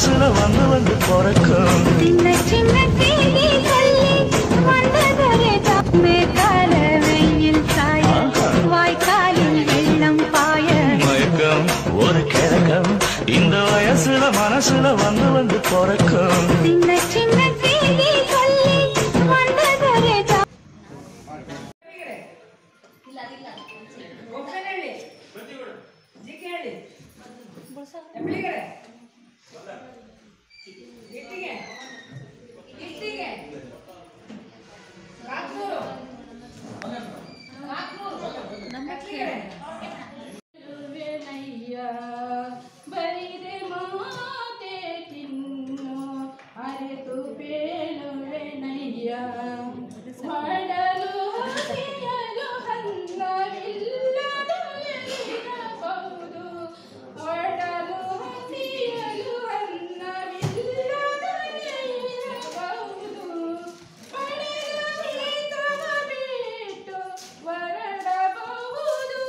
மனசுல வந்து வந்து பிறக்கும் சின்ன சின்ன தேடி சொல்லி வந்ததரே மேற்கால வெயில் சாய வாய்க்காலில் வெள்ளம் பாய மயக்கம் ஒரு கிழக்கம் இந்த வயசுல மனசுல வந்து வந்து பிறக்கும் சின்ன சின்ன தேடி சொல்லி வந்ததரே ಬರಿದೆ ಮಾತೆ ತಿನ್ನು ಅರೆತು ಬೇಳುವೆನಯ್ಯ ಮಾಡಲು ಹಸಿಯಲು ಹನ್ನವಿಲ್ಲದ ಇರಬಹುದು ಮಾಡಲು ಹಸಿಯಲು ಹನ್ನವಿಲ್ಲದ ಇರಬಹುದು ಪಡೆದ ಮಿತ್ರವ ಬಿಟ್ಟು ಹೊರಡಬಹುದು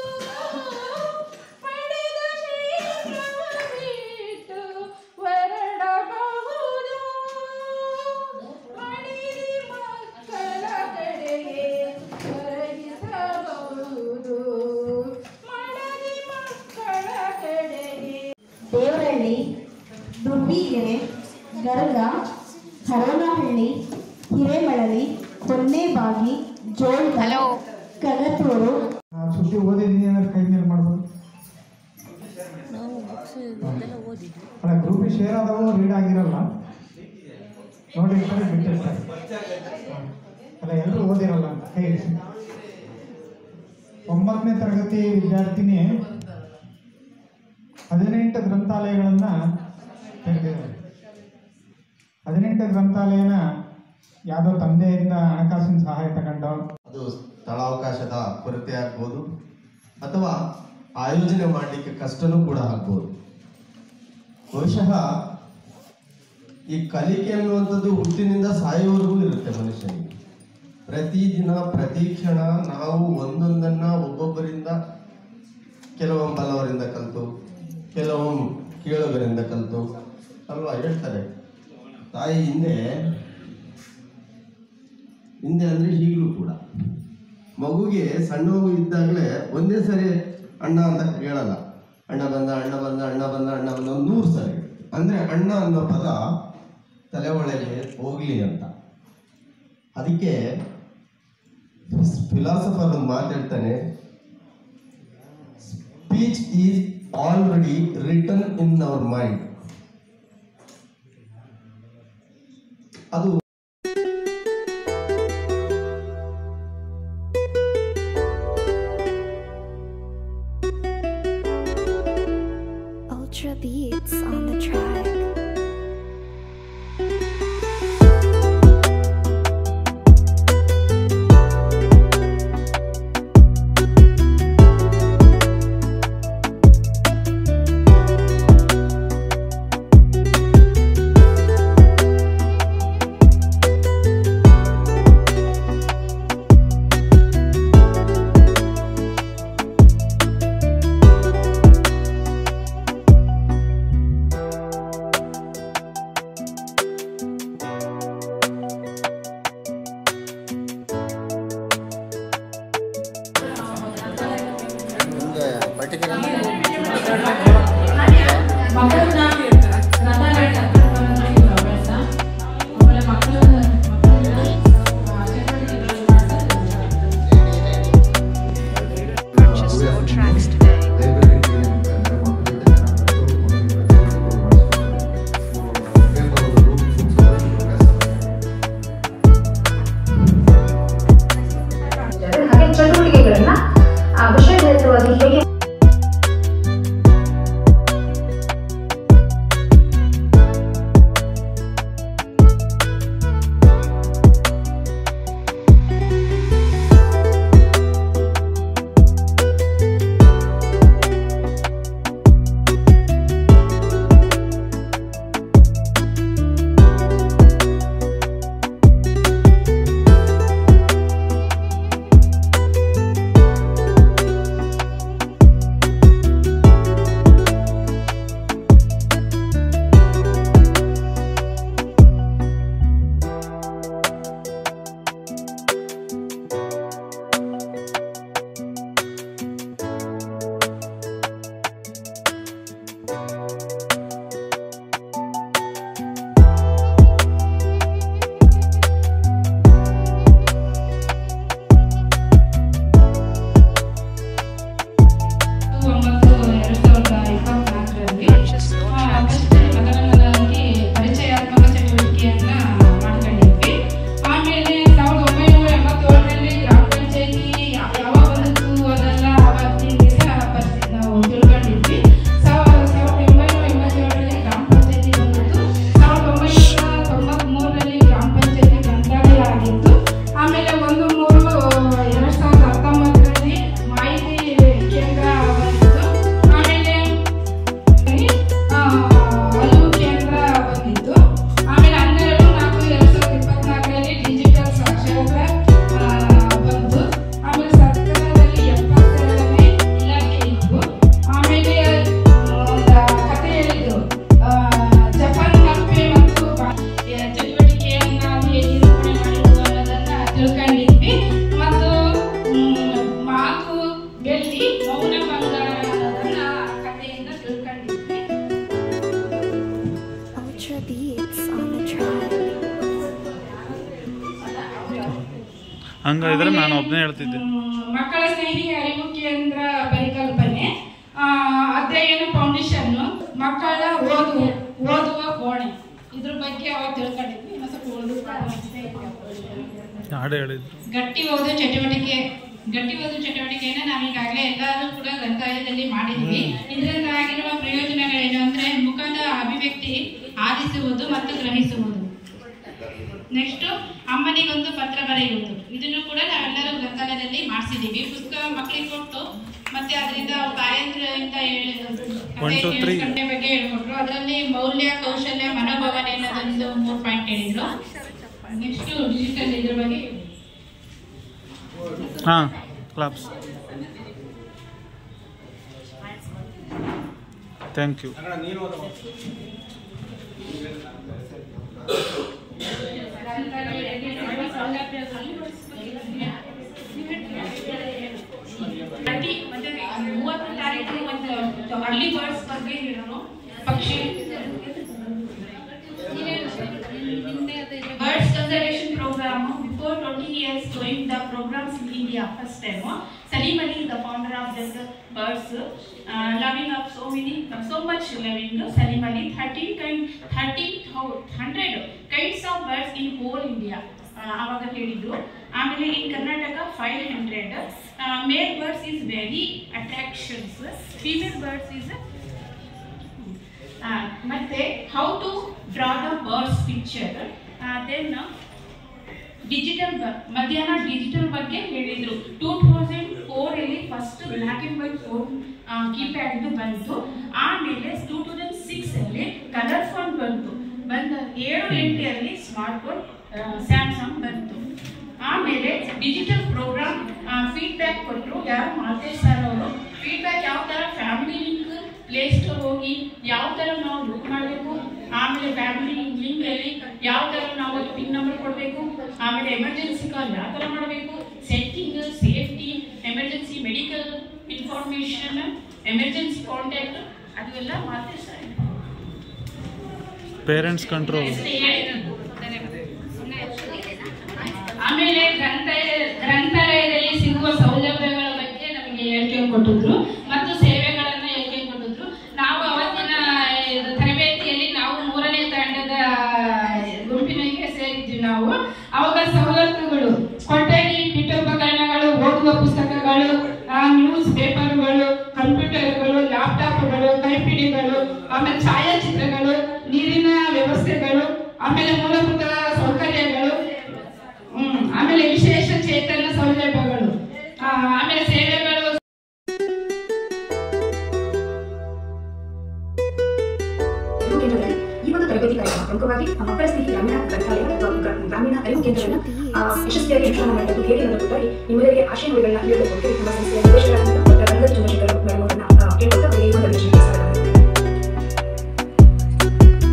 ಪಡೆದ ಮಿತ್ರವ ಬಿಟ್ಟು ಹೊರಡಬಹುದು ಮಡಿದಿ ಮಕ್ಕಳ ಕಡೆಗೆ ಹೊರಗಿಸಬಹುದು ಮಡದಿ ಮಕ್ಕಳ ಕಡೆಗೆ ದೇವರಹಳ್ಳಿ, ದುರ್ಬಿಗೆರೆ, ಗರಗ, ಹರವನಹಳ್ಳಿ, ಹಿರೇಮಳಲಿ, ಹೊನ್ನೇಬಾಗಿ, ಜೋಳ, ಕಗತೂರು. ಸುದ್ದಿ ಓದಿದ್ದೀನಿ ಅಂದ್ರೆ ಕೈ ಮೇಲೆ ಮಾಡ್ಬೋದು. ಅಲ್ಲ, ಗ್ರೂಪಿಗೆ ಶೇರ್ ಆದವು ರೀಡ್ ಆಗಿರಲ್ಲ, ನೋಡಿರ್ತಾರೆ, ಬಿಟ್ಟಿರ್ತಾರೆ. ಅಲ್ಲ, ಎಲ್ಲರೂ ಓದಿರಲ್ಲ ಅಂತ ಕೈ ಇರಿಸಿ. 9ನೇ ತರಗತಿ ವಿದ್ಯಾರ್ಥಿನಿ 18 ಗ್ರಂಥಾಲಯಗಳನ್ನು ತೆರೆದಿದ್ದಾರೆ. 18 ಗ್ರಂಥಾಲಯನ ಯಾವುದೋ ತಂದೆಯಿಂದ ಹಣಕಾಸಿನ ಸಹಾಯ ತಗೊಂಡು, ಅದು ಸ್ಥಳಾವಕಾಶದ ಕೊರತೆ ಆಗ್ಬೋದು ಅಥವಾ ಆಯೋಜನೆ ಮಾಡಲಿಕ್ಕೆ ಕಷ್ಟನೂ ಕೂಡ ಆಗ್ಬೋದು. ಬಹುಶಃ ಈ ಕಲಿಕೆ ಅನ್ನುವಂಥದ್ದು ಹುಟ್ಟಿನಿಂದ ಸಾಯುವವರೆಗೂ ಇರುತ್ತೆ ಮನುಷ್ಯನಿಗೆ. ಪ್ರತಿದಿನ ಪ್ರತಿ ಕ್ಷಣ ನಾವು ಒಂದೊಂದನ್ನು ಒಬ್ಬೊಬ್ಬರಿಂದ, ಕೆಲವೊಮ್ಮೆ ಬಲ್ಲವರಿಂದ ಕಲಿತು, ಕೆಲವೊಮ್ಮೆ ಕೇಳೋಗರಿಂದ ಕಲಿತು ಅಲ್ವಾ ಹೇಳ್ತಾರೆ. ತಾಯಿ ಹಿಂದೆ ಅಂದರೆ ಈಗಲೂ ಕೂಡ ಮಗುಗೆ ಸಣ್ಣ ಮಗು ಇದ್ದಾಗಲೇ ಒಂದೇ ಸರಿ ಅಣ್ಣ ಅಂತ ಹೇಳಲ್ಲ. ಅಣ್ಣ ಬಂದ ಅಣ್ಣ ಬಂದ ಅಣ್ಣ ಬಂದ ಅಣ್ಣ ಬಂದ 100 ಸರಿ. ಅಂದರೆ ಅಣ್ಣ ಅನ್ನೋ ಪದ ತಲೆ ಒಳಗೆ ಹೋಗ್ಲಿ ಅಂತ. ಅದಕ್ಕೆ ಫಿಲಾಸಫರ್ ಒಂದು ಮಾತಾಡ್ತಾನೆ, speech is already return in our mind. ಅದು Ultra beats on the track. ಹಂಗಾದ್ರೆ ನಾನು ಒಬ್ಬನೇ ಹೇಳ್ತಿದ್ದೆ. ಮಕ್ಕಳ ಸ್ನೇಹಿ ಅರಿವು ಕೇಂದ್ರ ಪರಿಕಲ್ಪನೆ, ಅಧ್ಯಯನ ಫೌಂಡೇಶನ್, ಮಕ್ಕಳ ಓದುವ ಕೋಣೆ, ಇದ್ರ ಬಗ್ಗೆ ಅವಾಗ ತಿಳ್ಕೊಂಡಿದ್ವಿ. ಗಟ್ಟಿ ಓದು ಚಟುವಟಿಕೆಯನ್ನು ನಾವೀಗಾಗಲೇ ಎಲ್ಲರೂ ಕೂಡ ಗ್ರಂಥಾಲಯದಲ್ಲಿ ಮಾಡಿದ್ವಿ. ಇದರಿಂದ ಆಗಿರುವ ಪ್ರಯೋಜನಗಳೇನು ಅಂದ್ರೆ ಮುಖದ ಅಭಿವ್ಯಕ್ತಿ ಆಲಿಸುವುದು ಮತ್ತು ಗ್ರಹಿಸುವುದು. ನೆಕ್ಸ್ಟ್ ಅಮ್ಮನಿಗೊಂದು ಪತ್ರ ಬರೆಯುವುದು, ಇದನ್ನು ಕೂಡ ನಾವೆಲ್ಲರೂ ಗ್ರಂಥಾಲಯದಲ್ಲಿ ಮಾಡಿಸಿದ್ದೀವಿ. ಪುಸ್ತಕ ಮಕ್ಕಳಿಗೆ ಕೊಟ್ಟು ಮತ್ತೆ ಅದರಿಂದ ತಾಯಂದ್ರಿಂದ ಗಂಟೆ ಬಗ್ಗೆ ಹೇಳ್ಕೊಟ್ರು. ಅದರಲ್ಲಿ ಮೌಲ್ಯ, ಕೌಶಲ್ಯ, ಮನೋಭಾವನೆ ಅನ್ನೋದೊಂದು 3 ಪಾಯಿಂಟ್ ಹೇಳಿದ್ರು. ನೆಕ್ಸ್ಟ್ ಡಿಜಿಟಲ್ ಇದ್ರ ಬಗ್ಗೆ ಕ್ಲಾಪ್ಸ್. Thank you. ಮತ್ತೆ 30 ತಾರೀಕು ಒಂದು ಅರ್ಲಿ ಬರ್ಡ್ಸ್ ಬಗ್ಗೆ ಹೇಳೋಣ. ಪಕ್ಷಿ Birds conservation program. Before 20 years doing the programs in India first time. Salim Ali is the founder of this birds, loving up so much loving. Salim Ali 100 kinds of birds in whole India. ಅವಾಗ ಹೇಳಿದ್ರು. ಆಮೇಲೆ in Karnataka 500. Male birds is very attractions. Female birds is ಮತ್ತೆ how to draw the birds picture. then digital ಮಧ್ಯಾಹ್ನ digital ಬಗ್ಗೆ ಹೇಳಿದ್ರು. 2004 ಅಲ್ಲಿ first black and white phone keypad ಇದು ಬಂತು. ಆಮೇಲೆ 2006 ಅಲ್ಲಿ ಕಲರ್ ಫೋನ್ ಬಂತು. 7-8 ಅಲ್ಲಿ ಸ್ಮಾರ್ಟ್ ಫೋನ್ ಸ್ಯಾಮ್ಸಂಗ್ ಬಂತು. ಆಮೇಲೆ ಡಿಜಿಟಲ್ ಪ್ರೋಗ್ರಾಮ್ ಫೀಡ್ಬ್ಯಾಕ್ ಕೊಟ್ಟರು. ಯಾರು ಮಾಲ್ತೇಶ್ ಸರ್ ಅವರು ಫೀಡ್ಬ್ಯಾಕ್ ಯಾವ ಥರ ಫ್ಯಾಮಿಲಿ ಲಿಂಕ್ ಪ್ಲೇ ಸ್ಟೋರ್ ಹೋಗಿ ಯಾವ ಥರ ನಾವು ಬುಕ್ ಮಾಡಬೇಕು, ಆಮೇಲೆ ಫ್ಯಾಮಿಲಿ ಲಿಂಕ್ ಅಲ್ಲಿ ಯಾವ ಥರ ನಾವು ಪಿನ್ ನಂಬರ್ ಕೊಡಬೇಕು, ಆಮೇಲೆ ಎಮರ್ಜೆನ್ಸಿ ಕಾಲ್ ಯಾವ ಥರ ಮಾಡಬೇಕು, setting, safety, emergency medical information, emergency contact, ಅದೆಲ್ಲ ಮಾಲ್ತೇಶ್ ಸರ್. Parents control. ಆಮೇಲೆ ಗ್ರಂಥಾಲಯದಲ್ಲಿ ಸಿಗುವ ಸೌಲಭ್ಯಗಳ ಬಗ್ಗೆ ನಮಗೆ ಹೇಳಿಕೆ ಕೊಟ್ಟಿದ್ರು ಮತ್ತು ಸೇವೆಗಳನ್ನ ಹೇಳಿಕೆ ಕೊಟ್ಟಿದ್ರು. ನಾವು ಅವತ್ತಿನ ತರಬೇತಿಯಲ್ಲಿ ನಾವು 3ನೇ ತಂಡದ ಗುಂಪಿನೊಂದಿಗೆ ಸೇರಿದ್ವಿ. ನಾವು ಅವಾಗ ಸವಲತ್ತುಗಳು ಕೊಠಡಿ, ಪೀಠೋಪಕರಣಗಳು, ಓದುವ ಪುಸ್ತಕಗಳು, ನ್ಯೂಸ್ ಪೇಪರ್ಗಳು, ಕಂಪ್ಯೂಟರ್ಗಳು, ಲ್ಯಾಪ್ಟಾಪ್ಗಳು, ಕೈಪಿಡಿಗಳು, ಆಮೇಲೆ ಛಾಯಾಚಿತ್ರಗಳು, ನೀರಿನ ವ್ಯವಸ್ಥೆಗಳು, ಆಮೇಲೆ ಮೂಲಭೂತ ಸೌಕರ್ಯಗಳು, ಆಮೇಲೆ ವಿಶೇಷ ಚೇತನ ಸೌಲಭ್ಯಗಳು, ಆಮೇಲೆ ಸೇವೆಗಳು. ಈ ಒಂದು ತರಬೇತಿ ಕಾರ್ಯಕ್ರಮ ಪ್ರಮುಖವಾಗಿ ಮಕ್ಕಳ ಸ್ನೇಹಿ ಗ್ರಾಮೀಣ ಗ್ರಂಥಾಲಯ ಗ್ರಾಮೀಣ ಅರಿವು ಕೇಂದ್ರವನ್ನು ಯಶಸ್ವಿಯಾಗಿ ಅನುಷ್ಠಾನ ಮಾಡಿದ್ದು ಹೇಗೆ ಅನ್ನೋದಕ್ಕಾಗಿ ನಿಮ್ಮೆಲ್ಲರಿಗೆ ಆಶಯ ನುಡಿಗಳನ್ನ ನೀಡಬೇಕು ನಮ್ಮ ಸಂಸ್ಥೆಯ ನಿರ್ದೇಶಕರಾದಂತಹ ಡಾಕ್ಟರ್ ರಂಗ ಚಂದ್ರಶೇಖರ್ ಮೇಡಮವರನ್ನ ಕೇಳ್ಕೊಳ್ತಾ ಅವರಿಗೆ ಈ ಒಂದು ಅಭಿಷೇಕ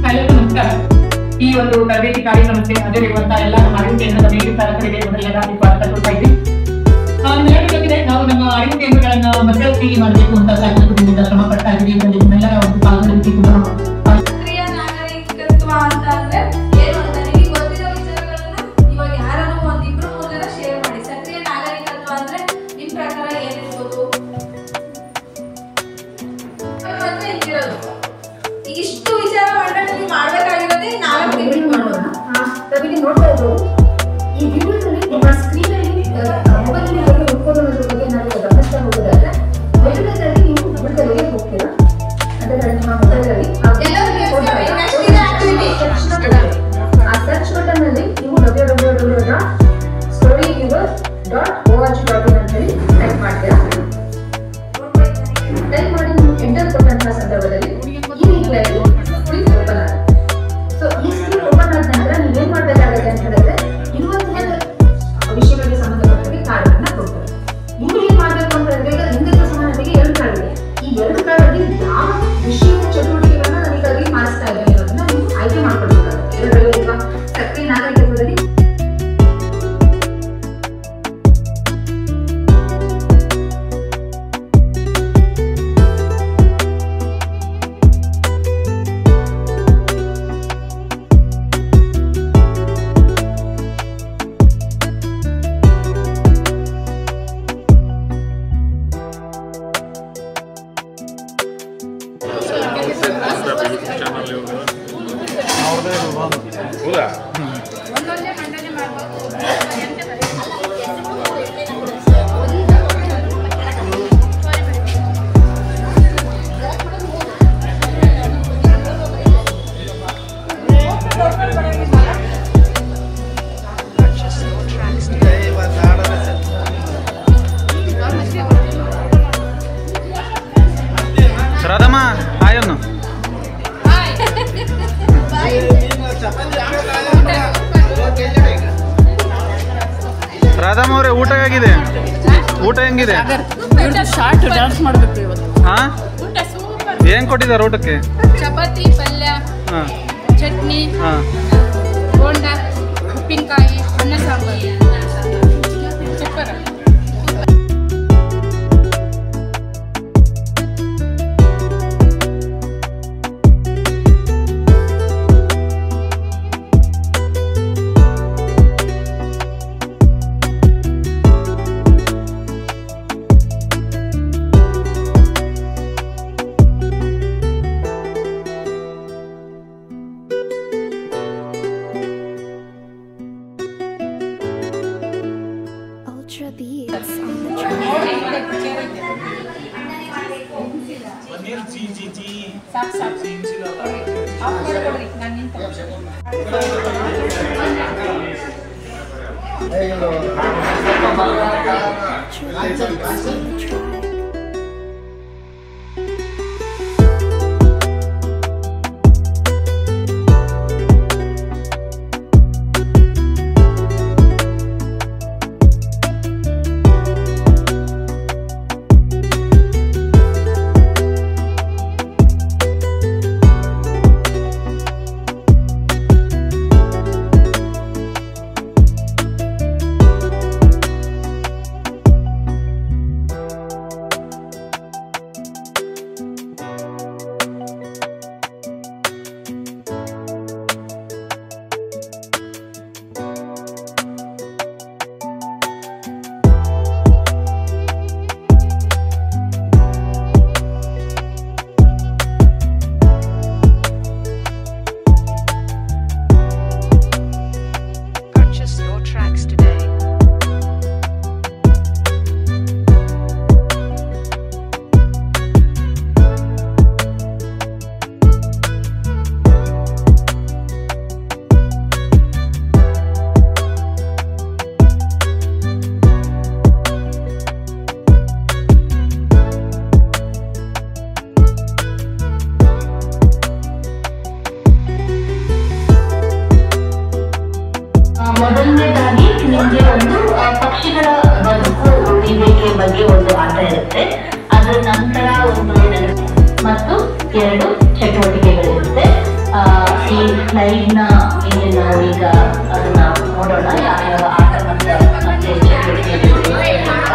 ಹಲೋ, ನಮಸ್ಕಾರ. ಈ ಒಂದು ತರಬೇತಿ ಕಾರ್ಯಕ್ರಮಕ್ಕೆ ಹಾಜರಿರುವಂತಹ ಎಲ್ಲ ನಮ್ಮ ಅರಿವು ಕೇಂದ್ರದ ಮೇಲ್ವಿಚಾರಕರಿಗೆ ಮೊದಲನೇದಾಗಿ ಸ್ವಾಗತ ಕೊಡ್ತಾ ಇದ್ದೀವಿ. ನಿಮಗೆ ನಾವು ನಮ್ಮ ಅರಿವು ಕೇಂದ್ರಗಳನ್ನ ಮಕ್ಕಳ ಸ್ನೇಹಿ ಮಾಡಬೇಕು ಅಂತ ಸಾಕಷ್ಟು ಶ್ರಮ ಪಡ್ತಾ ಇದ್ದೀವಿ. ಇದರಲ್ಲಿ ನಿಮ್ಮೆಲ್ಲರ ಒಂದು ಪಾಲ್ಗೊಳ್ಳುವಿಕೆ ಕೂಡ ಸಕ್ರಿಯ ನಾಗರಿಕತ್ವ ಅಂತ ಅಂದ್ರೆ ಏನು ಅಂತ ನಿಮಗೆ ಗೊತ್ತಿರೋ ವಿಚಾರಗಳನ್ನ ಇವಾಗ ಯಾರು ಒಂದಿಬ್ರು 3 ಜನ ಶೇರ್ ಮಾಡಿ. ಸಕ್ರಿಯ ನಾಗರಿಕತ್ವ ಅಂದ್ರೆ ನಿಮ್ ಪ್ರಕಾರ ಏನಿರ್ಬೋದು ಅಂದ್ರೆ ಹಿಂಗಿರೋದು. ಈಗ ಇಷ್ಟು ವಿಚಾರ ಮಾಡಿದ್ರೆ ನೀವು ಮಾಡ್ಬೇಕಾಗಿರೋದೇ 4 ಡಿಗ್ರಿ ಮಾಡೋಣ. ನಾವಿಲ್ಲಿ ನೋಡ್ತಾ ಇದ್ದವು ಈ ವಿಡಿಯೋದಲ್ಲಿ ನಿಮ್ಮ ಸ್ಕ್ರೀನ್ ಅಲ್ಲಿ ಮೊಬೈಲ್ ಬಗ್ಗೆ ಹುಡ್ಕೋದ್ರ ಬಗ್ಗೆ ನಾವು ಗಮನಿಸ್ತಾ ಹೋಗೋದಾದ್ರೆ ಮೊದಲನೇದಾಗಿ ನೀವು ಮೊಬೈಲ್ಗೆ ಹೋಗ್ತೀರಾ. ಅದರ ನಿಮ್ಮ ಮೊಬೈಲಲ್ಲಿ ಆ ಸರ್ಚ್ ಬಟನ್ ಅಲ್ಲಿ ನೀವು www.storygiver.org.in ಅಂತ ಹೇಳಿ ಟೈಪ್ ಮಾಡ್ತೀರಾ. ಟೈಪ್ ಮಾಡಿ ನೀವು ಎಂಟರ್ ಕೊಟ್ಟಂತಹ ಸಂದರ್ಭದಲ್ಲಿ ಈ ರೀತಿಯಾಗಿ ಸ್ಕ್ರೀನ್ ಓಪನ್ ಆಗುತ್ತೆ. ಸೊ ಈ ಸ್ಕ್ರೀನ್ ಓಪನ್ ಆದ ನಂತರ ನೀವೇನ್ ಮಾಡ್ಬೇಕಾಗುತ್ತೆ ಅಂತ ಹೇಳಿದ್ರೆ ಇರುವಂತಹ ವಿಷಯಗಳಿಗೆ ಸಂಬಂಧಪಟ್ಟ ಕಾರ್ಡನ್ನ ಕೊಡ್ತಾರೆ. ನೀವು ಏನ್ ಮಾಡ್ಬೇಕು ಅಂತ ಹೇಳಿದ್ರೆ ಹಿಂದಿನ ಸಮಾನತೆಗೆ 2 ಕಾರ್ಡ್ ಇದೆ. ಈ 2 ಕಾರ್ಡಲ್ಲಿ ಯಾವ ವಿಷಯದ ಚಟುವಟಿಕೆಗಳನ್ನ ನನಗಾಗಿ ಮಾಡಿಸ್ತಾ ಇದ್ದೇನೆ ಅನ್ನೋದನ್ನ ನೀವು ಆಯ್ಕೆ ಮಾಡ್ಕೊಳ್ಬೇಕಾಗುತ್ತೆ. ಇದರಲ್ಲಿ ಈಗ ಸಕ್ರಿಯ ನಾಗರಿಕತ್ವದಲ್ಲಿ ಊಟ ಹೆಂಗಿದೆ? ಶಾರ್ಟ್ ಡ್ಯಾನ್ಸ್ ಮಾಡಬೇಕು ಇವತ್ತು. ಹಾಂ, ಊಟ ಸೂಪರ್. ಏನು ಕೊಟ್ಟಿದ್ದಾರೆ ಊಟಕ್ಕೆ? ಚಪಾತಿ, ಪಲ್ಯ, ಹಾಂ ಚಟ್ನಿ, ಹಾಂ, ಬೋಂಡ, ಉಪ್ಪಿನಕಾಯಿ, ಅನ್ನ ಸಾಂಬಾರು. ಸೂಪರ್. ಮೊದಲನೇದಾಗಿ ನಿಮಗೆ ಒಂದು ಪಕ್ಷಿಗಳ ಬದುಕು ಉಳಿವಿಕೆ ಬಗ್ಗೆ ಒಂದು ಆಟ ಇರುತ್ತೆ. ಅದರ ನಂತರ ಒಂದು ಮತ್ತು 2 ಚಟುವಟಿಕೆಗಳಿರುತ್ತೆ. ಈ ಸ್ಲೈಡ್ ನ ಇಲ್ಲಿ ನಾವು ಈಗ ಅದನ್ನ ನೋಡೋಣ, ಯಾವ್ಯಾವ ಆಟ ಮತ್ತೆ ಚಟುವಟಿಕೆಗಳಿರುತ್ತೆ ಅಂತ.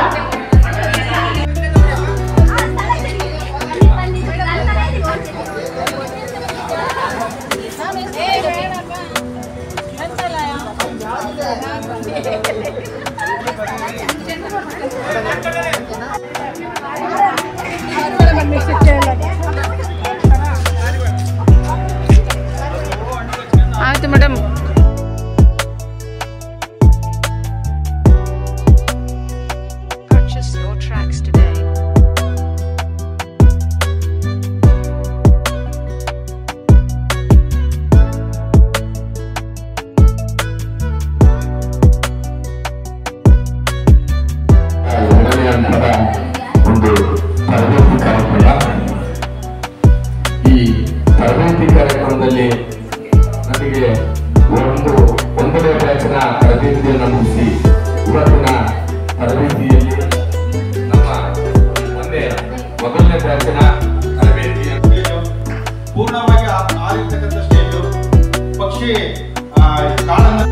ಆಯ್ತು madam. Purchase your tracks today. ಒಂದು ತರಬೇತಿ ಕಾರ್ಯಕ್ರಮ. ಈ ತರಬೇತಿ ಕಾರ್ಯಕ್ರಮದಲ್ಲಿ ನನಗೆ ಒಂದನೇ ಬ್ಯಾಚಿನ ತರಬೇತಿಯನ್ನು ಮುಗಿಸಿ ಇವತ್ತಿನ ತರಬೇತಿಯಲ್ಲಿ ನಮ್ಮ ಮೊದಲನೇ ಬ್ಯಾಚಿನ ತರಬೇತಿಯ ಪೂರ್ಣವಾಗಿ ಆರಿರ್ತಕ್ಕಂಥ ಸ್ಟೇಜು ಪಕ್ಷಿ ಕಾಳನ್ನ